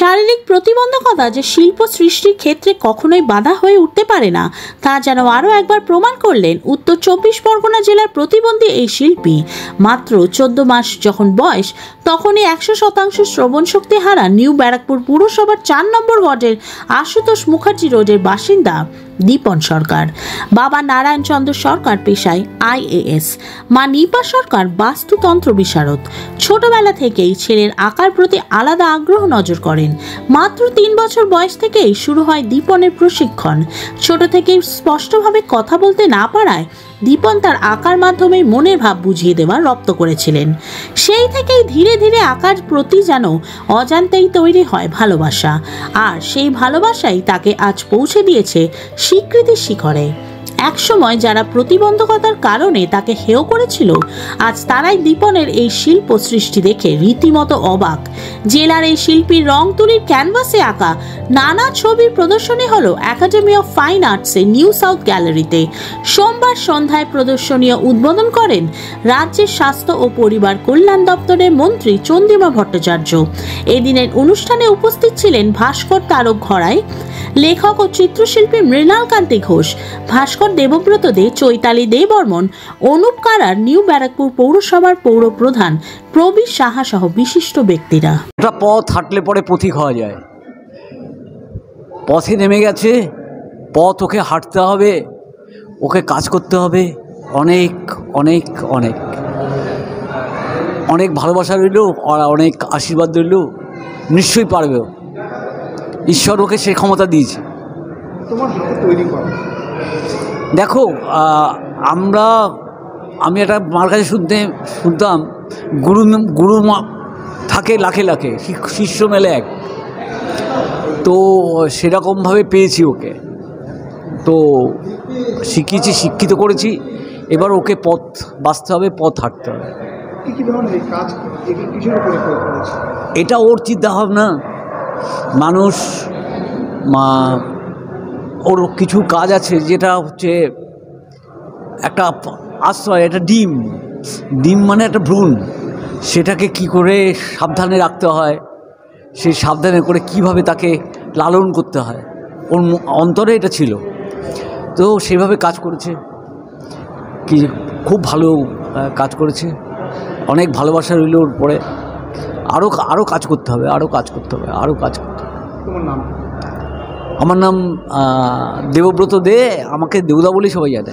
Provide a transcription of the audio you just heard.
শারীরিক প্রতিবন্ধকতা যে শিল্প সৃষ্টির ক্ষেত্রে কখনোই বাধা হয়ে উঠতে পারে না তা যেন আরও একবার প্রমাণ করলেন উত্তর ২৪ পরগনা জেলার প্রতিবন্ধী এই শিল্পী। মাত্র ১৪ মাস যখন বয়স তখনই ১০০% শ্রবণ শক্তি হারা নিউ ব্যারাকপুর পুরসভার ৪ নম্বর ওয়ার্ডের আশুতোষ মুখার্জি রোডের বাসিন্দা দীপন সরকার। বাবা নারায়ণ চন্দ্র সরকার পেশায় IAS, মা নিপা সরকার বাস্তুতন্ত্র বিশারদ। ছোটবেলা থেকেই ছেলের আঁকার প্রতি আলাদা আগ্রহ নজর করেন। মাত্র ৩ বছর বয়স থেকেই শুরু হয় দীপনের প্রশিক্ষণ। ছোট থেকেই স্পষ্টভাবে কথা বলতে না পারায় দীপন তার আঁকার মাধ্যমে মনের ভাব বুঝিয়ে দেওয়ার রপ্ত করেছিলেন। সেই থেকেই ধীরে ধীরে আঁকার প্রতি যেন অজান্তেই তৈরি হয় ভালোবাসা, আর সেই ভালোবাসাই তাকে আজ পৌঁছে দিয়েছে স্বীকৃতির শিখরে। একসময় যারা প্রতিবন্ধকতার কারণে তাকে হেয় করেছিল, আজ তারাই দীপনের এই শিল্প সৃষ্টি দেখে রীতিমতো অবাক। জেলার এই শিল্পীর রং তুলির ক্যানভাসে আঁকা নানা ছবির প্রদর্শনী হলো একাডেমি অফ ফাইন আর্টসের নিউ সাউথ গ্যালারিতে। সোমবার সন্ধ্যায় প্রদর্শনীয় উদ্বোধন করেন রাজ্যের স্বাস্থ্য ও পরিবার কল্যাণ দপ্তরের মন্ত্রী চন্দ্রিমা ভট্টাচার্য। এদিনের অনুষ্ঠানে উপস্থিত ছিলেন ভাস্কর তারক ঘড়াই, লেখক ও চিত্রশিল্পী মৃণাল কান্তি ঘোষ, ভাস্কর দেবব্রত দে, চৈতালি দে বর্মন, অনুপ কারার, নিউ ব্যারাকপুর পৌরসভার পৌর প্রধান প্রবীর সাহা সহ বিশিষ্ট ব্যক্তিরা। একটা পথ হাঁটলে পরে পথিক হওয়া যায়। পথে নেমে গেছে, পথ ওকে হাঁটতে হবে, ওকে কাজ করতে হবে। অনেক অনেক অনেক অনেক ভালোবাসা রইল আর অনেক আশীর্বাদ রইল। নিশ্চয়ই পারবে, ঈশ্বর ওকে সে ক্ষমতা দিয়েছে। দেখো, আমি একটা মার কাছে শুনতাম গুরু থাকে লাখে লাখে, শিষ্য মেলে এক। তো সেরকমভাবে পেয়েছি ওকে, তো শিখিয়েছি, শিক্ষিত করেছি। এবার ওকে পথ বাঁচতে হবে, পথ হাঁটতে হবে। এটা ওর চিন্তাভাবনা। মানুষ ওর কিছু কাজ আছে যেটা হচ্ছে একটা আশ্রয়, একটা ডিম মানে একটা ভ্রূণ, সেটাকে কি করে সাবধানে রাখতে হয়, সেই সাবধানে করে কিভাবে তাকে লালন করতে হয়, ওর অন্তরে এটা ছিল। তো সেভাবে কাজ করেছে, কি খুব ভালো কাজ করেছে। অনেক ভালোবাসা রইল ওর পরে। আরও কাজ করতে হবে, আরও কাজ করতে হবে, আরও কাজ করতে হবে। তোমার নাম? আমার নাম দেবব্রত দে, আমাকে দেউদা বলেই সবাই জানে।